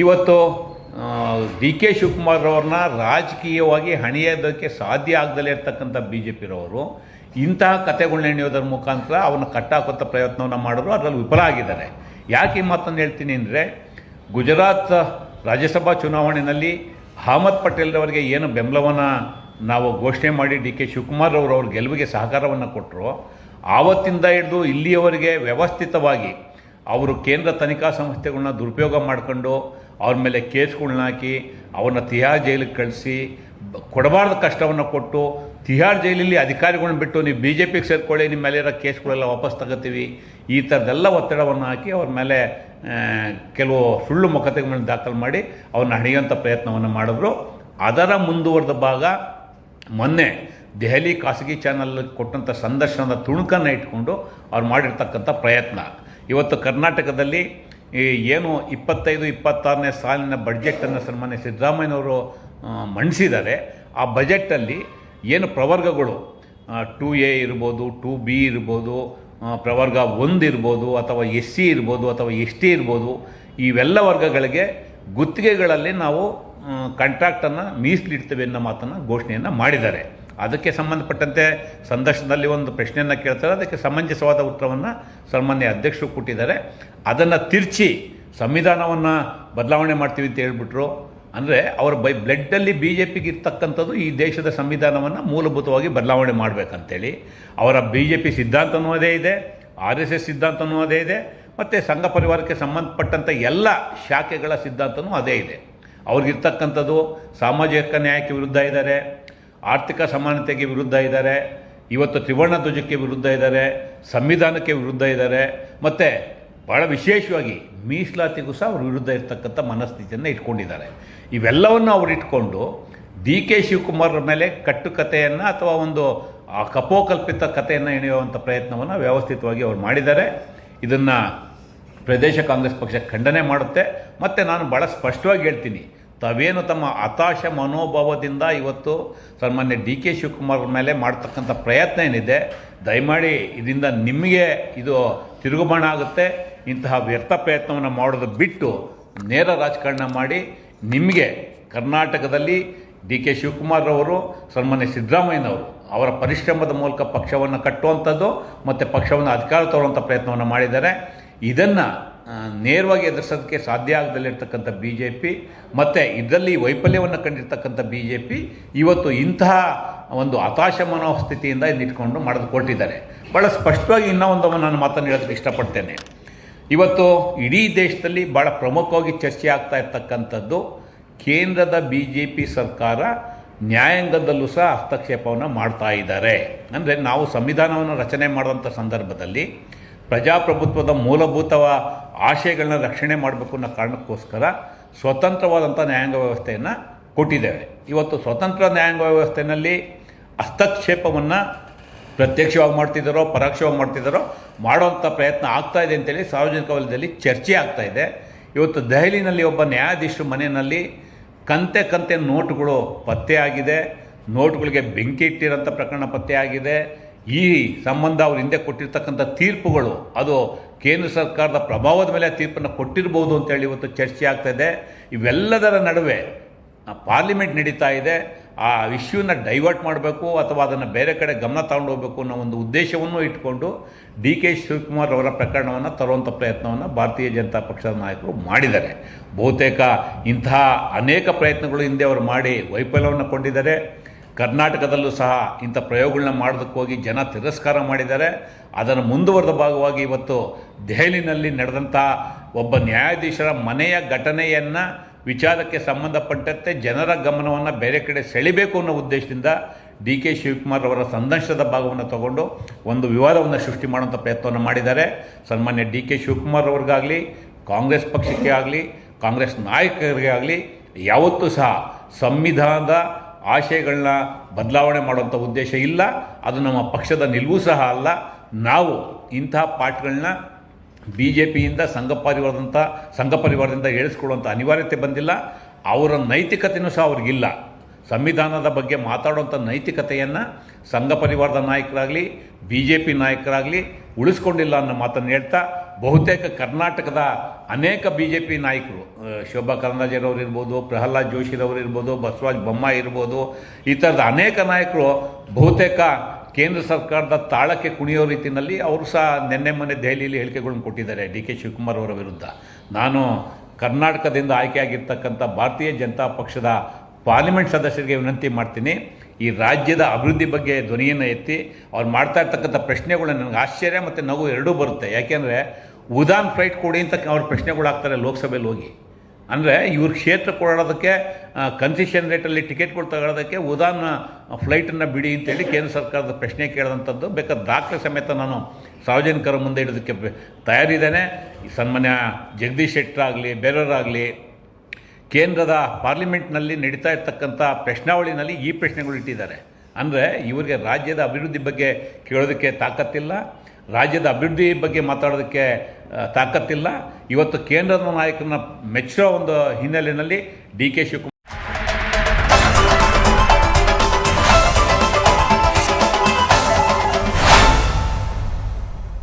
ಇವತ್ತು D K Shivakumar ಅವ್ರನ್ನ ರಾಜಕೀಯವಾಗಿ ಹಣಿಯೋದಕ್ಕೆ ಸಾಧ್ಯ ಆಗದಲ್ಲೇ ಇರ್ತಕ್ಕಂಥ ಬಿ ಜೆ ಪಿರವರು ಇಂತಹ ಕತೆಗಳನ್ನ ಎಣೆಯೋದ್ರ ಮುಖಾಂತರ ಅವನ್ನ ಕಟ್ಟಾಕೋಂಥ ಪ್ರಯತ್ನವನ್ನು ಮಾಡಿದ್ರು, ಅದರಲ್ಲಿ ವಿಫಲ ಆಗಿದ್ದಾರೆ. ಯಾಕೆ ಈ ಮಾತನ್ನು ಹೇಳ್ತೀನಿ ಅಂದರೆ, ಗುಜರಾತ್ ರಾಜ್ಯಸಭಾ ಚುನಾವಣೆಯಲ್ಲಿ ಅಹಮದ್ ಪಟೇಲ್ರವರಿಗೆ ಏನು ಬೆಂಬಲವನ್ನು ನಾವು ಘೋಷಣೆ ಮಾಡಿ ಡಿ ಕೆ ಶಿವಕುಮಾರ್ ಅವ್ರ ಗೆಲುವಿಗೆ ಸಹಕಾರವನ್ನು ಕೊಟ್ಟರು, ಆವತ್ತಿಂದ ಹಿಡಿದು ಇಲ್ಲಿಯವರೆಗೆ ವ್ಯವಸ್ಥಿತವಾಗಿ ಅವರು ಕೇಂದ್ರ ತನಿಖಾ ಸಂಸ್ಥೆಗಳನ್ನ ದುರುಪಯೋಗ ಮಾಡಿಕೊಂಡು ಅವ್ರ ಮೇಲೆ ಕೇಸ್ಗಳನ್ನ ಹಾಕಿ ಅವ್ರನ್ನ ತಿಹಾರ್ ಜೈಲಿಗೆ ಕಳಿಸಿ ಕೊಡಬಾರ್ದ ಕಷ್ಟವನ್ನು ಕೊಟ್ಟು ತಿಹಾರ್ ಜೈಲಲ್ಲಿ ಅಧಿಕಾರಿಗಳನ್ನ ಬಿಟ್ಟು ನೀವು ಬಿ ಜೆ ಪಿಗೆ ಸೇರ್ಕೊಳ್ಳಿ, ನಿಮ್ಮ ಮೇಲೆ ಇರೋ ಕೇಸ್ಗಳೆಲ್ಲ ವಾಪಸ್ ತಗೋತೀವಿ, ಈ ಥರದ್ದೆಲ್ಲ ಒತ್ತಡವನ್ನು ಹಾಕಿ ಅವ್ರ ಮೇಲೆ ಕೆಲವು ಸುಳ್ಳು ಮೊಕದ್ದಮೆಗಳನ್ನು ದಾಖಲು ಮಾಡಿ ಅವ್ರನ್ನ ಹಣಿಯುವಂಥ ಪ್ರಯತ್ನವನ್ನು ಮಾಡಿದ್ರು. ಅದರ ಮುಂದುವರೆದ ಭಾಗ ಮೊನ್ನೆ ದೆಹಲಿ ಖಾಸಗಿ ಚಾನಲ್ ಕೊಟ್ಟಂಥ ಸಂದರ್ಶನದ ತುಣುಕನ್ನು ಇಟ್ಕೊಂಡು ಅವ್ರು ಮಾಡಿರ್ತಕ್ಕಂಥ ಪ್ರಯತ್ನ. ಇವತ್ತು ಕರ್ನಾಟಕದಲ್ಲಿ ಏನು 25-26ನೇ ಸಾಲಿನ ಬಡ್ಜೆಟನ್ನು ಸನ್ಮಾನ್ಯ ಸಿದ್ದರಾಮಯ್ಯನವರು ಮಂಡಿಸಿದ್ದಾರೆ. ಆ ಬಜೆಟಲ್ಲಿ ಏನು ಪ್ರವರ್ಗಗಳು 2A ಇರ್ಬೋದು, 2B ಇರ್ಬೋದು, ಪ್ರವರ್ಗ 1 ಇರ್ಬೋದು, ಅಥವಾ SC ಇರ್ಬೋದು, ಅಥವಾ ST ಇರ್ಬೋದು, ಇವೆಲ್ಲ ವರ್ಗಗಳಿಗೆ ಗುತ್ತಿಗೆಗಳಲ್ಲಿ ನಾವು ಕಾಂಟ್ರಾಕ್ಟನ್ನು ಮೀಸಲಿಡ್ತೇವೆ ಅನ್ನೋ ಮಾತನ್ನು ಘೋಷಣೆಯನ್ನು ಮಾಡಿದ್ದಾರೆ. ಅದಕ್ಕೆ ಸಂಬಂಧಪಟ್ಟಂತೆ ಸಂದರ್ಶನದಲ್ಲಿ ಒಂದು ಪ್ರಶ್ನೆಯನ್ನು ಕೇಳ್ತಾರೆ, ಅದಕ್ಕೆ ಸಮಂಜಸವಾದ ಉತ್ತರವನ್ನು ಸನ್ಮಾನ್ಯ ಅಧ್ಯಕ್ಷರು ಕೊಟ್ಟಿದ್ದಾರೆ. ಅದನ್ನು ತಿರ್ಚಿ ಸಂವಿಧಾನವನ್ನು ಬದಲಾವಣೆ ಮಾಡ್ತೀವಿ ಅಂತ ಹೇಳ್ಬಿಟ್ರು. ಅಂದರೆ ಅವರ ಬ್ಲಡ್ಡಲ್ಲಿ ಬಿ ಜೆ ಪಿಗೆ ಇರ್ತಕ್ಕಂಥದ್ದು ಈ ದೇಶದ ಸಂವಿಧಾನವನ್ನು ಮೂಲಭೂತವಾಗಿ ಬದಲಾವಣೆ ಮಾಡಬೇಕಂತೇಳಿ ಅವರ ಬಿ ಜೆ ಪಿ ಸಿದ್ಧಾಂತನೂ ಅದೇ ಇದೆ, RSS ಸಿದ್ಧಾಂತನೂ ಅದೇ ಇದೆ, ಮತ್ತು ಸಂಘ ಪರಿವಾರಕ್ಕೆ ಸಂಬಂಧಪಟ್ಟಂಥ ಎಲ್ಲ ಶಾಖೆಗಳ ಸಿದ್ಧಾಂತನೂ ಅದೇ ಇದೆ. ಅವ್ರಿಗಿರ್ತಕ್ಕಂಥದ್ದು ಸಾಮಾಜಿಕ ನ್ಯಾಯಕ್ಕೆ ವಿರುದ್ಧ ಇದ್ದಾರೆ, ಆರ್ಥಿಕ ಸಮಾನತೆಗೆ ವಿರುದ್ಧ ಇದ್ದಾರೆ, ಇವತ್ತು ತ್ರಿವರ್ಣ ಧ್ವಜಕ್ಕೆ ವಿರುದ್ಧ ಇದ್ದಾರೆ, ಸಂವಿಧಾನಕ್ಕೆ ವಿರುದ್ಧ ಇದ್ದಾರೆ, ಮತ್ತು ಭಾಳ ವಿಶೇಷವಾಗಿ ಮೀಸಲಾತಿಗೂ ಸಹ ಅವ್ರ ವಿರುದ್ಧ ಇರ್ತಕ್ಕಂಥ ಮನಸ್ಥಿತಿಯನ್ನು ಇಟ್ಕೊಂಡಿದ್ದಾರೆ. ಇವೆಲ್ಲವನ್ನು ಅವ್ರು ಇಟ್ಕೊಂಡು ಡಿ ಕೆ ಶಿವಕುಮಾರ್ ಮೇಲೆ ಕಟ್ಟುಕತೆಯನ್ನು ಅಥವಾ ಒಂದು ಕಪೋಕಲ್ಪಿತ ಕಥೆಯನ್ನು ಎಣೆಯುವಂಥ ಪ್ರಯತ್ನವನ್ನು ವ್ಯವಸ್ಥಿತವಾಗಿ ಅವ್ರು ಮಾಡಿದ್ದಾರೆ. ಇದನ್ನು ಪ್ರದೇಶ ಕಾಂಗ್ರೆಸ್ ಪಕ್ಷ ಖಂಡನೆ ಮಾಡುತ್ತೆ. ಮತ್ತು ನಾನು ಭಾಳ ಸ್ಪಷ್ಟವಾಗಿ ಹೇಳ್ತೀನಿ, ತಾವೇನು ತಮ್ಮ ಹತಾಶ ಮನೋಭಾವದಿಂದ ಇವತ್ತು ಸನ್ಮಾನ್ಯ ಡಿ ಕೆ ಶಿವಕುಮಾರ್ ಮೇಲೆ ಮಾಡ್ತಕ್ಕಂಥ ಪ್ರಯತ್ನ ಏನಿದೆ, ದಯಮಾಡಿ ಇದರಿಂದ ನಿಮಗೆ ಇದು ತಿರುಗುಬಾಣ ಆಗುತ್ತೆ. ಇಂತಹ ವ್ಯರ್ಥ ಪ್ರಯತ್ನವನ್ನು ಮಾಡೋದು ಬಿಟ್ಟು ನೇರ ರಾಜಕಾರಣ ಮಾಡಿ ನಿಮಗೆ ಕರ್ನಾಟಕದಲ್ಲಿ ಡಿ ಕೆ ಶಿವಕುಮಾರ್ ಅವರು, ಸನ್ಮಾನ್ಯ ಸಿದ್ದರಾಮಯ್ಯನವರು ಅವರ ಪರಿಶ್ರಮದ ಮೂಲಕ ಪಕ್ಷವನ್ನು ಕಟ್ಟುವಂಥದ್ದು ಮತ್ತು ಪಕ್ಷವನ್ನು ಅಧಿಕಾರ ತರುವಂಥ ಪ್ರಯತ್ನವನ್ನು ಮಾಡಿದ್ದಾರೆ. ಇದನ್ನು ನೇರವಾಗಿ ಎದುರಿಸೋದಕ್ಕೆ ಸಾಧ್ಯ ಆಗದಲ್ಲಿರ್ತಕ್ಕಂಥ ಬಿ ಜೆ ಪಿ ಮತ್ತು ಇದರಲ್ಲಿ ವೈಫಲ್ಯವನ್ನು ಕಂಡಿರ್ತಕ್ಕಂಥ ಬಿ ಜೆ ಪಿ ಇವತ್ತು ಇಂತಹ ಒಂದು ಹತಾಶ ಮನೋಸ್ಥಿತಿಯಿಂದ ಇಟ್ಕೊಂಡು ಮಾಡೋದು ಕೊಟ್ಟಿದ್ದಾರೆ. ಭಾಳ ಸ್ಪಷ್ಟವಾಗಿ ಇನ್ನೂ ಒಂದು ನಾನು ಮಾತನ್ನು ಹೇಳೋದಕ್ಕೆ ಇಷ್ಟಪಡ್ತೇನೆ. ಇವತ್ತು ಇಡೀ ದೇಶದಲ್ಲಿ ಭಾಳ ಪ್ರಮುಖವಾಗಿ ಚರ್ಚೆ ಆಗ್ತಾ ಇರ್ತಕ್ಕಂಥದ್ದು, ಕೇಂದ್ರದ ಬಿ ಜೆ ಪಿ ಸರ್ಕಾರ ನ್ಯಾಯಾಂಗದಲ್ಲೂ ಸಹ ಹಸ್ತಕ್ಷೇಪವನ್ನು ಮಾಡ್ತಾ ಇದ್ದಾರೆ. ಅಂದರೆ ನಾವು ಸಂವಿಧಾನವನ್ನು ರಚನೆ ಮಾಡುವಂಥ ಸಂದರ್ಭದಲ್ಲಿ ಪ್ರಜಾಪ್ರಭುತ್ವದ ಮೂಲಭೂತ ಆಶಯಗಳನ್ನ ರಕ್ಷಣೆ ಮಾಡಬೇಕು ಅನ್ನೋ ಕಾರಣಕ್ಕೋಸ್ಕರ ಸ್ವತಂತ್ರವಾದಂಥ ನ್ಯಾಯಾಂಗ ವ್ಯವಸ್ಥೆಯನ್ನು ಕೊಟ್ಟಿದ್ದೇವೆ. ಇವತ್ತು ಸ್ವತಂತ್ರ ನ್ಯಾಯಾಂಗ ವ್ಯವಸ್ಥೆಯಲ್ಲಿ ಹಸ್ತಕ್ಷೇಪವನ್ನು ಪ್ರತ್ಯಕ್ಷವಾಗಿ ಮಾಡ್ತಿದ್ದಾರೋ ಪರೋಕ್ಷವಾಗಿ ಮಾಡ್ತಿದ್ದಾರೋ ಮಾಡುವಂಥ ಪ್ರಯತ್ನ ಆಗ್ತಾಯಿದೆ ಅಂತೇಳಿ ಸಾರ್ವಜನಿಕ ವಲಯದಲ್ಲಿ ಚರ್ಚೆ ಆಗ್ತಾಯಿದೆ. ಇವತ್ತು ದೆಹಲಿನಲ್ಲಿ ಒಬ್ಬ ನ್ಯಾಯಾಧೀಶರ ಮನೆಯಲ್ಲಿ ಕಂತೆ ನೋಟುಗಳು ಪತ್ತೆಯಾಗಿದೆ, ನೋಟುಗಳಿಗೆ ಬೆಂಕಿ ಇಟ್ಟಿರೋಂಥ ಪ್ರಕರಣ ಪತ್ತೆಯಾಗಿದೆ. ಈ ಸಂಬಂಧ ಅವ್ರ ಹಿಂದೆ ಕೊಟ್ಟಿರ್ತಕ್ಕಂಥ ತೀರ್ಪುಗಳು ಅದು ಕೇಂದ್ರ ಸರ್ಕಾರದ ಪ್ರಭಾವದ ಮೇಲೆ ತೀರ್ಪನ್ನು ಕೊಟ್ಟಿರ್ಬೋದು ಅಂತೇಳಿ ಇವತ್ತು ಚರ್ಚೆ ಆಗ್ತಾಯಿದೆ. ಇವೆಲ್ಲದರ ನಡುವೆ ಪಾರ್ಲಿಮೆಂಟ್ ನಡೀತಾ ಇದೆ. ಆ ಇಶ್ಯೂನ ಡೈವರ್ಟ್ ಮಾಡಬೇಕು ಅಥವಾ ಅದನ್ನು ಬೇರೆ ಕಡೆ ಗಮನ ತಗೊಂಡು ಹೋಗಬೇಕು ಅನ್ನೋ ಒಂದು ಉದ್ದೇಶವನ್ನು ಇಟ್ಕೊಂಡು ಡಿ ಕೆ ಶಿವಕುಮಾರ್ ಅವರ ಪ್ರಕರಣವನ್ನು ತರುವಂಥ ಪ್ರಯತ್ನವನ್ನು ಭಾರತೀಯ ಜನತಾ ಪಕ್ಷದ ನಾಯಕರು ಮಾಡಿದ್ದಾರೆ. ಬಹುತೇಕ ಇಂತಹ ಅನೇಕ ಪ್ರಯತ್ನಗಳು ಹಿಂದೆ ಅವರು ಮಾಡಿ ವೈಫಲ್ಯವನ್ನು ಕೊಂಡಿದ್ದಾರೆ. ಕರ್ನಾಟಕದಲ್ಲೂ ಸಹ ಇಂಥ ಪ್ರಯೋಗಗಳನ್ನ ಮಾಡೋದಕ್ಕೋಗಿ ಜನ ತಿರಸ್ಕಾರ ಮಾಡಿದ್ದಾರೆ. ಅದನ್ನು ಮುಂದುವರೆದ ಭಾಗವಾಗಿ ಇವತ್ತು ದೆಹಲಿನಲ್ಲಿ ನಡೆದಂಥ ಒಬ್ಬ ನ್ಯಾಯಾಧೀಶರ ಮನೆಯ ಘಟನೆಯನ್ನು ವಿಚಾರಕ್ಕೆ ಸಂಬಂಧಪಟ್ಟಂತೆ ಜನರ ಗಮನವನ್ನು ಬೇರೆ ಕಡೆ ಸೆಳಿಬೇಕು ಅನ್ನೋ ಉದ್ದೇಶದಿಂದ ಡಿ ಕೆ ಶಿವಕುಮಾರ್ ಅವರ ಸಂದರ್ಶನದ ಭಾಗವನ್ನು ತಗೊಂಡು ಒಂದು ವಿವಾದವನ್ನು ಸೃಷ್ಟಿ ಮಾಡುವಂಥ ಪ್ರಯತ್ನವನ್ನು ಮಾಡಿದ್ದಾರೆ. ಸನ್ಮಾನ್ಯ ಡಿ ಕೆ ಶಿವಕುಮಾರ್ ಅವ್ರಿಗಾಗಲಿ, ಕಾಂಗ್ರೆಸ್ ಪಕ್ಷಕ್ಕೆ ಆಗಲಿ, ಕಾಂಗ್ರೆಸ್ ನಾಯಕರಿಗೆ ಆಗಲಿ ಯಾವತ್ತೂ ಸಹ ಸಂವಿಧಾನದ ಆಶಯಗಳನ್ನ ಬದಲಾವಣೆ ಮಾಡುವಂಥ ಉದ್ದೇಶ ಇಲ್ಲ. ಅದು ನಮ್ಮ ಪಕ್ಷದ ನಿಲುವು ಸಹ ಅಲ್ಲ. ನಾವು ಇಂತಹ ಪಾಠಗಳನ್ನ ಬಿ ಜೆ ಪಿಯಿಂದ ಸಂಘ ಪರಿವಾರದಿಂದ ಹೇಳಿಸ್ಕೊಳ್ಳುವಂಥ ಅನಿವಾರ್ಯತೆ ಬಂದಿಲ್ಲ. ಅವರ ನೈತಿಕತೆಯೂ ಸಹ ಅವ್ರಿಗಿಲ್ಲ. ಸಂವಿಧಾನದ ಬಗ್ಗೆ ಮಾತಾಡುವಂಥ ನೈತಿಕತೆಯನ್ನು ಸಂಘ ಪರಿವಾರದ ನಾಯಕರಾಗಲಿ ಬಿ ಜೆ ಪಿ ನಾಯಕರಾಗಲಿ ಉಳಿಸ್ಕೊಂಡಿಲ್ಲ ಅನ್ನೋ ಮಾತನ್ನು ಹೇಳ್ತಾ ಬಹುತೇಕ ಕರ್ನಾಟಕದ ಅನೇಕ ಬಿ ಜೆ ಪಿ ನಾಯಕರು, ಶೋಭಾ ಕರಂದ್ಲಾಜೆರವರು ಇರ್ಬೋದು, ಪ್ರಹ್ಲಾದ್ ಜೋಶಿರವರು ಇರ್ಬೋದು, ಬಸವರಾಜ ಬೊಮ್ಮಾಯಿ ಇರ್ಬೋದು, ಈ ಥರದ ಅನೇಕ ನಾಯಕರು ಬಹುತೇಕ ಕೇಂದ್ರ ಸರ್ಕಾರದ ತಾಳಕ್ಕೆ ಕುಣಿಯೋ ರೀತಿಯಲ್ಲಿ ಅವರು ಸಹ ನಿನ್ನೆ ಮೊನ್ನೆ ದೆಹಲಿಯಲ್ಲಿ ಹೇಳಿಕೆಗಳನ್ನು ಕೊಟ್ಟಿದ್ದಾರೆ ಡಿ ಕೆ ಶಿವಕುಮಾರ್ ಅವರ ವಿರುದ್ಧ. ನಾನು ಕರ್ನಾಟಕದಿಂದ ಆಯ್ಕೆಯಾಗಿರ್ತಕ್ಕಂಥ ಭಾರತೀಯ ಜನತಾ ಪಕ್ಷದ ಪಾರ್ಲಿಮೆಂಟ್ ಸದಸ್ಯರಿಗೆ ವಿನಂತಿ ಮಾಡ್ತೀನಿ, ಈ ರಾಜ್ಯದ ಅಭಿವೃದ್ಧಿ ಬಗ್ಗೆ ಧ್ವನಿಯನ್ನು ಎತ್ತಿ ಅವ್ರು ಮಾಡ್ತಾ ಇರ್ತಕ್ಕಂಥ ಪ್ರಶ್ನೆಗಳು ನನಗೆ ಆಶ್ಚರ್ಯ ಮತ್ತು ನಗು ಎರಡೂ ಬರುತ್ತೆ. ಯಾಕೆಂದರೆ ಉದಾನ್ ಫ್ಲೈಟ್ ಕೊಡಿ ಅಂತ ಅವ್ರ ಪ್ರಶ್ನೆಗಳು ಆಗ್ತಾರೆ ಲೋಕಸಭೆಯಲ್ಲಿ ಹೋಗಿ. ಅಂದರೆ ಇವ್ರ ಕ್ಷೇತ್ರ ಕೊಡೋದಕ್ಕೆ ಕನ್ಸೆಷನ್ ರೇಟಲ್ಲಿ ಟಿಕೆಟ್ಗಳು ತಗೊಳ್ಳೋದಕ್ಕೆ ಉದಾನ್ ಫ್ಲೈಟನ್ನು ಬಿಡಿ ಅಂತೇಳಿ ಕೇಂದ್ರ ಸರ್ಕಾರದ ಪ್ರಶ್ನೆ ಕೇಳಿದಂಥದ್ದು ಬೇಕಾದ ದಾಖಲೆ ಸಮೇತ ನಾನು ಸಾರ್ವಜನಿಕರ ಮುಂದೆ ಇಡೋದಕ್ಕೆ ತಯಾರಿದ್ದೇನೆ. ಸನ್ಮಾನ್ಯ ಜಗದೀಶ್ ಶೆಟ್ಟರ್ ಆಗಲಿ ಬೇರೆಯವರಾಗಲಿ ಕೇಂದ್ರದ ಪಾರ್ಲಿಮೆಂಟ್ನಲ್ಲಿ ನಡೀತಾ ಇರ್ತಕ್ಕಂಥ ಪ್ರಶ್ನಾವಳಿನಲ್ಲಿ ಈ ಪ್ರಶ್ನೆಗಳು ಇಟ್ಟಿದ್ದಾರೆ. ಅಂದರೆ ಇವರಿಗೆ ರಾಜ್ಯದ ಅಭಿವೃದ್ಧಿ ಬಗ್ಗೆ ಕೇಳೋದಕ್ಕೆ ತಾಕತ್ತಿಲ್ಲ, ರಾಜ್ಯದ ಅಭಿವೃದ್ಧಿ ಬಗ್ಗೆ ಮಾತಾಡೋದಕ್ಕೆ ತಾಕತ್ತಿಲ್ಲ. ಇವತ್ತು ಕೇಂದ್ರದ ನಾಯಕರನ್ನ ಮೆಚ್ಚೋ ಒಂದು ಹಿನ್ನೆಲೆಯಲ್ಲಿ ಡಿ ಕೆ ಶಿವಕುಮಾರ್